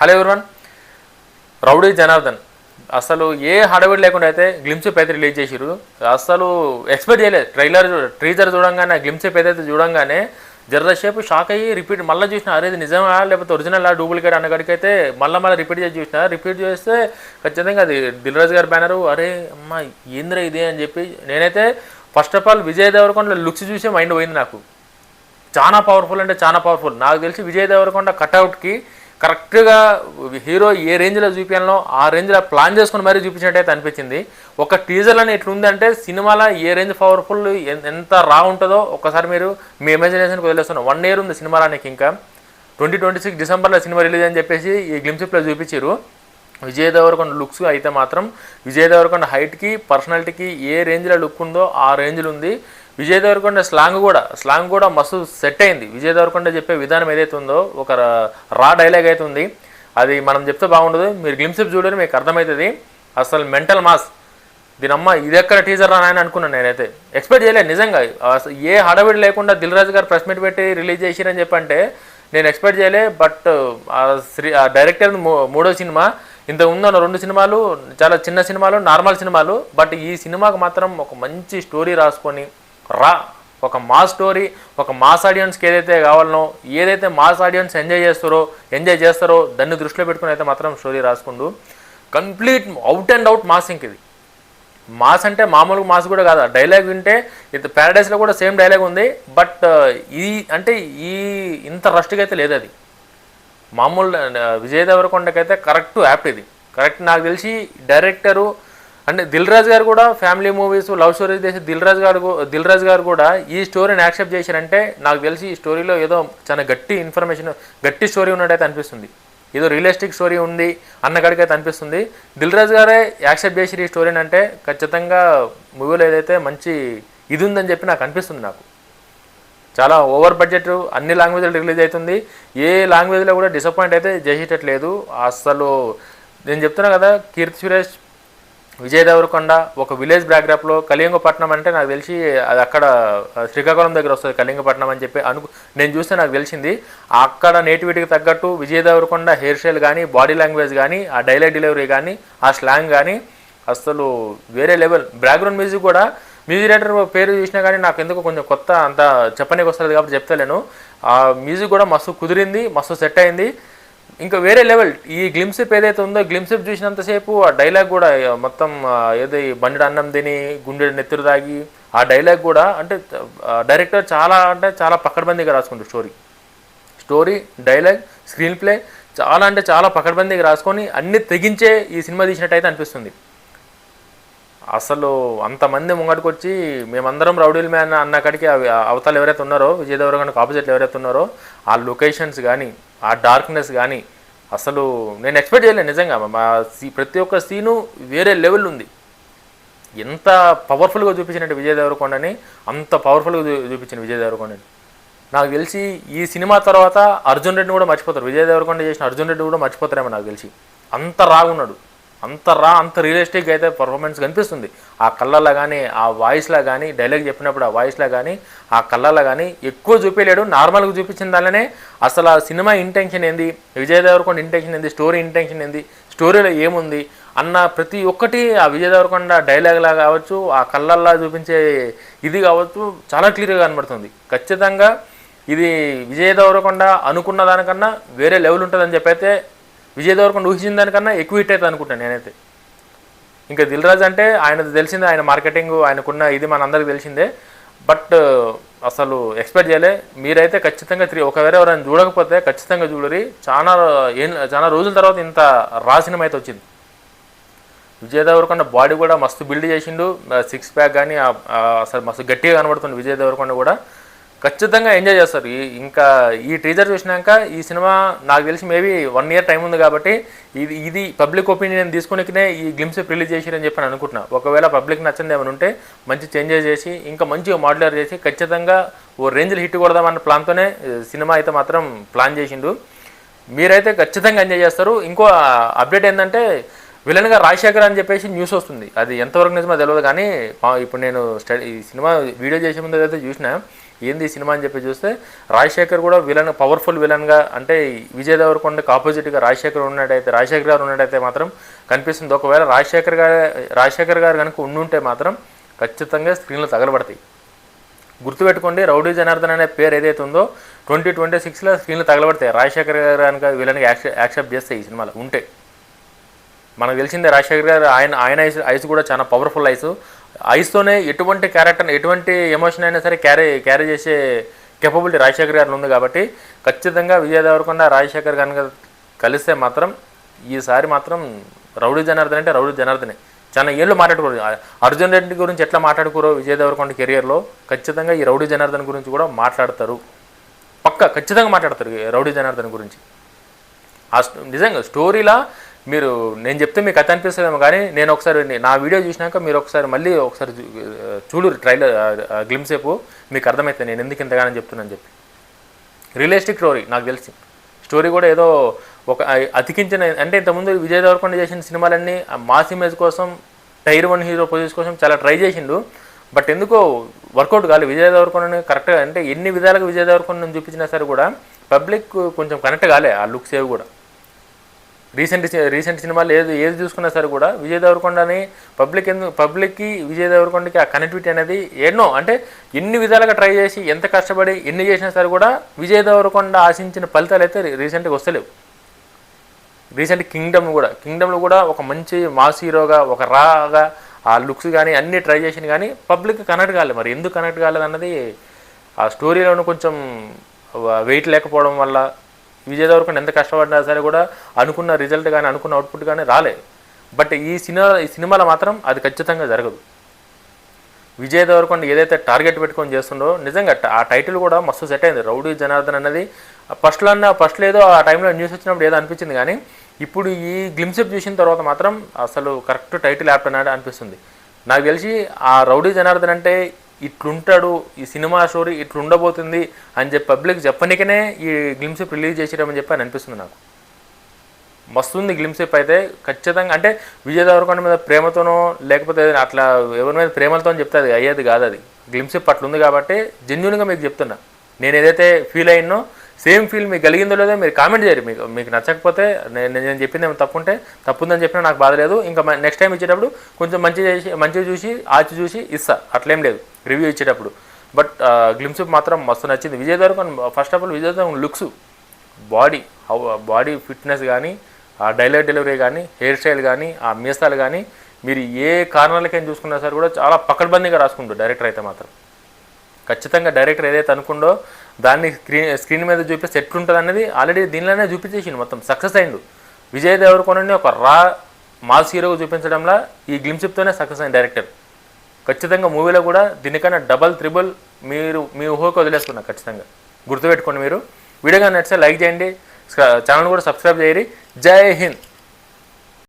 Hello everyone, rowdy Janardhan అసలు ఏ హడావిడి లేకుండా అయితే గ్లిమ్స్ అయితే రిలీజ్ చేసిరు. అసలు ఎక్స్పెక్ట్ చేయలేదు. టీజర్ చూడంగానే గ్లిమ్స్ అయితే చూడంగానే జర్రసేపు షాక్ అయ్యి రిపీట్ మళ్ళీ చూసిన, అరే ఇది నిజమా లేకపోతే ఒరిజినల్ డూప్లికేట్ అన్నగాడికి అయితే మళ్ళీ రిపీట్ చేసి చూసిన. రిపీట్ చేస్తే ఖచ్చితంగా అది దిల్ రాజు గారి బ్యానరు. అరే అమ్మ ఏంద్రా ఇది అని చెప్పి నేనైతే first of all Vijay Deverakonda looks చూసే మైండ్ పోయింది నాకు. చాలా పవర్ఫుల్ అంటే చాలా పవర్ఫుల్. నాకు తెలిసి విజయ్ దేవరకొండ కట్అవుట్కి కరెక్ట్గా హీరో ఏ రేంజ్లో చూపించాలో ఆ రేంజ్లో ప్లాన్ చేసుకుని మరీ చూపించినట్టయితే అనిపించింది. ఒక టీజర్లోనే ఎట్లుందంటే సినిమాలో ఏ రేంజ్ పవర్ఫుల్ ఎంత రా ఉంటుందో ఒక్కసారి మీరు మీ ఇమాజినేషన్కి వదిలేస్తున్నారు. 1 year ఉంది సినిమాలోనికి, ఇంకా 2026 డిసెంబర్లో సినిమా రిలీజ్ అని చెప్పేసి ఈ గ్లిమ్స్లో చూపించారు. విజయ్ దేవరకొండ లుక్స్ అయితే మాత్రం విజయ్ దేవరకొండ హైట్కి పర్సనాలిటీకి ఏ రేంజ్లో లుక్ ఉందో ఆ రేంజ్లో ఉంది. విజయ్ దేవరకొండ స్లాంగ్ కూడా మస్తు సెట్ అయింది. విజయ్ దేవరకొండ చెప్పే విధానం ఏదైతే ఉందో ఒక రా డైలాగ్ అయితే ఉంది, అది మనం చెప్తే బాగుండదు. మీరు గ్లిమ్స్ చూడని మీకు అర్థమవుతుంది. అసలు మెంటల్ మాస్. దీనమ్మ ఇది ఎక్కడ టీజర్ రాని అనుకున్నాను. నేనైతే ఎక్స్పెక్ట్ చేయలేదు నిజంగా. ఏ హడావిడి లేకుండా దిల్ రాజు గారు ప్రెస్ మీట్ పెట్టి రిలీజ్ చేసిరని చెప్పంటే నేను ఎక్స్పెక్ట్ చేయలే. బట్ డైరెక్టర్ 3వ సినిమా, ఇంత ఉన్న 2 సినిమాలు చాలా చిన్న సినిమాలు, నార్మల్ సినిమాలు. బట్ ఈ సినిమాకు మాత్రం ఒక మంచి స్టోరీ రాసుకొని ఒక మాస్ స్టోరీ, ఒక మాస్ ఆడియన్స్కి ఏదైతే కావాలనో, ఏదైతే మాస్ ఆడియన్స్ ఎంజాయ్ చేస్తారో దాన్ని దృష్టిలో పెట్టుకుని అయితే మాత్రం స్టోరీ రాసుకుంటూ complete out and out mass. ఇంక ఇది మాస్ అంటే మామూలుగా మాస్ కూడా కాదు. డైలాగ్ వింటే ఇది ప్యారడైస్లో కూడా సేమ్ డైలాగ్ ఉంది. బట్ ఇంత రష్గా అయితే లేదు. అది మామూలు విజయ్ దేవరకొండకైతే కరెక్ట్ యాప్ట్. ఇది కరెక్ట్. నాకు తెలిసి డైరెక్టరు అంటే దిల్ రాజు గారు కూడా ఫ్యామిలీ మూవీస్ లవ్ స్టోరీస్ చేసి దిల్ రాజు గారు కూడా ఈ స్టోరీని యాక్సెప్ట్ చేశారంటే నాకు తెలిసి ఈ స్టోరీలో ఏదో చాలా గట్టి స్టోరీ ఉన్నట్టయితే అనిపిస్తుంది. ఏదో రియలిస్టిక్ స్టోరీ ఉంది అన్నగాడికి అయితే అనిపిస్తుంది. దిల్ రాజు గారే యాక్సెప్ట్ చేసి ఈ స్టోరీని అంటే ఖచ్చితంగా మూవీలో ఏదైతే మంచి ఇది ఉందని చెప్పి నాకు అనిపిస్తుంది. నాకు చాలా ఓవర్ బడ్జెట్ అన్ని లాంగ్వేజ్లో రిలీజ్ అవుతుంది. ఏ లాంగ్వేజ్లో కూడా డిసప్పాయింట్ అయితే చేసేటట్లేదు. అసలు నేను చెప్తున్నా కదా, కీర్తి సురేష్, విజయ్ దేవరకొండ ఒక విలేజ్ బ్యాక్డ్రాప్లో కళింగపట్నం అంటే నాకు తెలిసి అది అక్కడ శ్రీకాకుళం దగ్గర వస్తుంది కళింగపట్నం అని చెప్పి నేను చూస్తే నాకు తెలిసింది. అక్కడ నేటివిటీకి తగ్గట్టు విజయ్ దేవరకొండ హెయిర్ స్టైల్ కానీ, బాడీ లాంగ్వేజ్ కానీ, ఆ డైలాగ్ డెలివరీ కానీ, ఆ స్లాంగ్ కానీ అసలు వేరే లెవెల్. బ్యాక్గ్రౌండ్ మ్యూజిక్ కూడా మ్యూజిక్ డైరెక్టర్ పేరు చూసినా కానీ నాకు ఎందుకు కొంచెం కొత్త అంత చెప్పనీకి వస్తుంది కాబట్టి చెప్తలేను. ఆ మ్యూజిక్ కూడా మస్తు కుదిరింది, మస్తు సెట్ అయింది. ఇంకా వేరే లెవెల్. ఈ గ్లిమ్సిప్ ఏదైతే ఉందో గ్లిమ్సిప్ చూసినంతసేపు ఆ డైలాగ్ కూడా మొత్తం ఏదో బండి అన్నం తిని గుండె నెత్తురు తాగి ఆ డైలాగ్ కూడా అంటే డైరెక్టర్ చాలా పకడ్బందీగా రాసుకుంటారు. స్టోరీ డైలాగ్ స్క్రీన్ ప్లే చాలా పకడ్బందీగా రాసుకొని అన్ని తెగించే ఈ సినిమా తీసినట్టయితే అనిపిస్తుంది. అసలు అంతమంది ముంగడికి వచ్చి మేమందరం రౌడీల్ మ్యాన్ అన్న కాడికి అవతలు ఎవరైతే ఉన్నారో విజయ్ దేవరకొండకు ఆపోజిట్లు ఎవరైతే ఉన్నారో ఆ లొకేషన్స్ కానీ, ఆ డార్క్నెస్ కానీ అసలు నేను ఎక్స్పెక్ట్ చేయలేదు నిజంగా. ప్రతి ఒక్క సీను వేరే లెవెల్ ఉంది. ఎంత పవర్ఫుల్గా చూపించినట్టు విజయ్ దేవరకొండని, అంత పవర్ఫుల్గా చూపించిన విజయ్ దేవరకొండని. నాకు తెలిసి ఈ సినిమా తర్వాత అర్జున్ రెడ్డిని కూడా మర్చిపోతారు. విజయ్ దేవరకొండ చేసిన అర్జున్ రెడ్డి కూడా మర్చిపోతారేమో నాకు తెలిసి. అంత రాగున్నాడు, అంత రియలిస్టిక్ అయితే పర్ఫార్మెన్స్ కనిపిస్తుంది. ఆ కళ్ళల్లో కానీ, ఆ వాయిస్లో కానీ, డైలాగ్ చెప్పినప్పుడు ఆ వాయిస్లో కానీ, ఆ కళ్ళల్లో కానీ ఎక్కువ చూపించలేడు. నార్మల్గా చూపించిన దానిలోనే అసలు ఆ సినిమా ఇంటెన్షన్ ఏంది, విజయ్ దేవరకొండ ఇంటెన్షన్ ఏంది, స్టోరీ ఇంటెన్షన్ ఏంది, స్టోరీలో ఏముంది అన్న ప్రతి ఒక్కటి ఆ విజయ్ దేవరకొండ డైలాగ్లా కావచ్చు, ఆ కళ్ళల్లో చూపించే ఇది కావచ్చు చాలా క్లియర్గా కనబడుతుంది. ఖచ్చితంగా ఇది విజయ్ దేవరకొండ అనుకున్న దానికన్నా వేరే లెవెల్ ఉంటుందని చెప్పైతే విజయ్ దేవరకొండ ఊహించిన దానికన్నా ఎక్కువ హిట్ అవుతుంది అనుకుంటాను నేనైతే. ఇంకా దిల్ రాజు అంటే ఆయనది తెలిసిందే, ఆయన మార్కెటింగ్ ఆయనకున్న ఇది మనందరికీ తెలిసిందే. బట్ అసలు ఎక్స్పెక్ట్ చేయలే. మీరైతే ఖచ్చితంగా ఒకవేళ ఎవరైనా చూడకపోతే ఖచ్చితంగా చూడరి. చాలా రోజుల తర్వాత ఇంత రా సినిమా అయితే వచ్చింది. విజయ్ దేవరకొండ బాడీ కూడా మస్తు బిల్డ్ చేసిండు, 6 ప్యాక్ కానీ అసలు మస్తు గట్టిగా కనబడుతుంది విజయ్ దేవరకొండ కూడా. ఖచ్చితంగా ఎంజాయ్ చేస్తారు. ఇంకా ఈ టీజర్ చూసినాక ఈ సినిమా నాకు తెలిసి మేబీ 1 year టైం ఉంది కాబట్టి ఇది పబ్లిక్ ఒపీనియన్ తీసుకునే ఈ గ్లిమ్స్ రిలీజ్ చేసిరని చెప్పి అనుకుంటున్నా. ఒకవేళ పబ్లిక్ నచ్చింది ఏమైనా ఉంటే మంచి చేంజెస్ చేసి ఇంకా మంచిగా మాడ్యులర్ చేసి ఖచ్చితంగా ఓ రేంజ్లో హిట్ కొడదామన్న ప్లాన్తోనే సినిమా అయితే మాత్రం ప్లాన్ చేసిండు. మీరైతే ఖచ్చితంగా ఎంజాయ్ చేస్తారు. ఇంకో అప్డేట్ ఏంటంటే విలన్గా రాజశేఖర్ అని చెప్పేసి న్యూస్ వస్తుంది. అది ఎంతవరకు నిజమో తెలియదు కానీ ఇప్పుడు నేను ఈ సినిమా వీడియో చేసే ముందు అయితే చూసినా ఏంది ఈ సినిమా అని చెప్పి చూస్తే రాజశేఖర్ కూడా విలన్, పవర్ఫుల్ విలన్గా, అంటే విజయ్ దేవరకొండకి ఆపోజిట్గా రాజశేఖర్ గారు ఉన్నట్టయితే మాత్రం కనిపిస్తుంది. ఒకవేళ రాజశేఖర్ గారు కనుక ఉండుంటే మాత్రం ఖచ్చితంగా స్క్రీన్లో తగలబడతాయి. గుర్తుపెట్టుకోండి, రౌడీ జనార్దన్ అనే పేరు ఏదైతే ఉందో 2026లో స్క్రీన్లో తగలబడతాయి. రాజశేఖర్ గారు కనుక విలన్గా యాక్సెప్ట్ చేస్తే ఈ సినిమాలో ఉంటే. మనకు తెలిసిందే రాజశేఖర్ గారు ఆయన ఐస్ కూడా చాలా పవర్ఫుల్ ఐస్తోనే ఎటువంటి క్యారెక్టర్, ఎటువంటి ఎమోషన్ అయినా సరే క్యారీ చేసే కేపబిలిటీ రాజశేఖర్ గారిలో ఉంది. కాబట్టి ఖచ్చితంగా విజయ్ దేవరకొండ రాజశేఖర్ కనుక కలిస్తే మాత్రం ఈసారి మాత్రం రౌడీ జనార్దన్ అంటే రౌడీ జనార్దనే. చాలా ఏళ్ళు మాట్లాడుకోరు. అర్జున్ రెడ్డి గురించి ఎట్లా మాట్లాడుకోరో విజయ్ దేవరకొండ కెరియర్లో ఖచ్చితంగా ఈ రౌడీ జనార్దన్ గురించి కూడా మాట్లాడతారు. ఖచ్చితంగా మాట్లాడతారు రౌడీ జనార్దన్ గురించి. నిజంగా స్టోరీలా మీరు నేను చెప్తే మీకు కథ అనిపిస్తుందేమో కానీ నేను ఒకసారి నా వీడియో చూసినాక మీరు మళ్ళీ ఒకసారి చూడు ట్రైలర్ గ్లిమ్సేపు, మీకు అర్థమవుతుంది నేను ఎందుకు ఇంతగానో చెప్తున్నాను చెప్పి. రియలిస్టిక్ స్టోరీ నాకు తెలిసి. స్టోరీ కూడా ఏదో ఒక అతికించిన, అంటే ఇంతకుముందు విజయ్ దేవరకొండ చేసిన సినిమాలన్నీ మాస్ ఇమేజ్ కోసం, టైర్ 1 హీరో పొజిషన్ కోసం చాలా ట్రై చేసిండు. బట్ ఎందుకో వర్కౌట్ కాలేదు. విజయ్ దేవరకొండని కరెక్ట్గా, అంటే ఎన్ని విధాలుగా విజయ్ దేవరకొండని చూపించినా సరే కూడా పబ్లిక్ కొంచెం కనెక్ట్ కాలే ఆ లుక్స్ ఏవి కూడా. రీసెంట్ సినిమాలు ఏది చూసుకున్నా సరే కూడా విజయ్ దేవరకొండని పబ్లిక్కి విజయ్ దేవరకొండకి ఆ కనెక్టివిటీ అనేది అంటే ఎన్ని విధాలుగా ట్రై చేసి ఎంత కష్టపడి ఎన్ని చేసినా సరే కూడా విజయ్ దేవరకొండ ఆశించిన ఫలితాలు అయితే రీసెంట్గా వస్తలేవు. రీసెంట్ కింగ్డమ్లో కూడా ఒక మంచి మాస్ హీరోగా, ఒక రాగా ఆ లుక్స్ కానీ అన్నీ ట్రై చేసిన కానీ పబ్లిక్ కనెక్ట్ కాలేదు. మరి ఎందుకు కనెక్ట్ కాలేదు అన్నది ఆ స్టోరీలోనూ కొంచెం వెయిట్ లేకపోవడం వల్ల విజయ్ దేవరకొండ ఎంత కష్టపడినా సరే కూడా అనుకున్న రిజల్ట్ కానీ అనుకున్న అవుట్పుట్ కానీ రాలేదు. బట్ ఈ సినిమాలో మాత్రం అది ఖచ్చితంగా జరగదు. విజయ్ దేవరకొండ ఏదైతే టార్గెట్ పెట్టుకొని చేస్తుండో నిజంగా ఆ టైటిల్ కూడా మస్తు సెట్ అయింది. రౌడీ జనార్దన్ అన్నది ఫస్ట్లో ఏదో ఆ టైంలో న్యూస్ వచ్చినప్పుడు ఏదో అనిపించింది కానీ ఇప్పుడు ఈ గ్లిమ్సెప్ చూసిన తర్వాత మాత్రం అసలు కరెక్ట్ టైటిల్ యాప్ట్ అన్నది అనిపిస్తుంది. నాకు తెలిసి ఆ రౌడీ జనార్దన్ అంటే ఇట్లుంటాడు, ఈ సినిమా స్టోరీ ఇట్లుండబోతుంది అని చెప్పి పబ్లిక్ చెప్పనికనే ఈ గ్లిమ్సెప్ రిలీజ్ చేసేయడం చెప్పి అని అనిపిస్తుంది నాకు. మస్తుంది గ్లిమ్సెప్ అయితే ఖచ్చితంగా. అంటే విజయ్ దేవరకొండ మీద ప్రేమతోనో లేకపోతే అట్లా ఎవరి మీద ప్రేమలతో చెప్తే అది అయ్యేది కాదు. అది గ్లిమ్సెప్ అట్లుంది కాబట్టి జెన్యున్గా మీకు చెప్తున్నా. నేను ఏదైతే ఫీల్ అయినో సేమ్ ఫీల్ మీకు కలిగిందో లేదో మీరు కామెంట్ చేయరు. మీకు నచ్చకపోతే నేను చెప్పింది ఏమైనా తప్పుందని చెప్పినా నాకు బాధ లేదు. ఇంకా నెక్స్ట్ టైం ఇచ్చేటప్పుడు కొంచెం మంచిగా చూసి ఆచి చూసి ఇస్తా, అట్లేం లేదు రివ్యూ ఇచ్చేటప్పుడు. బట్ గ్లిమ్సెప్ మాత్రం మస్తు నచ్చింది. Vijay Deverakonda first of all Vijay Deverakonda looks, body fitness కానీ, ఆ డైలాగ్ డెలివరీ కానీ, హెయిర్ స్టైల్ కానీ, ఆ మీసాలు కానీ మీరు ఏ కారణాలకైనా చూసుకున్నా సరే కూడా చాలా పకడ్బందీగా రాసుకుంటారు డైరెక్టర్ అయితే మాత్రం. ఖచ్చితంగా డైరెక్టర్ ఏదైతే అనుకుండో దాన్ని స్క్రీన్ మీద చూపిస్తే ఎట్లుంటుంది అనేది ఆల్రెడీ దీనిలోనే చూపించేసిండు, మొత్తం సక్సెస్ అయిండు. విజయ్ దేవరకొండని ఒక మాస్ హీరోగా చూపించడంలో ఈ గ్లిమ్సెప్తోనే సక్సెస్ అయింది డైరెక్టర్. ఖచ్చితంగా మూవీలో కూడా దీనికన్నా డబల్ త్రిబుల్ మీరు మీ ఊహకు వదిలేస్తున్నారు. ఖచ్చితంగా గుర్తుపెట్టుకోండి. మీరు వీడియో కానీ నచ్చితే లైక్ చేయండి, ఛానల్ కూడా సబ్స్క్రైబ్ చేయండి. జై హింద్.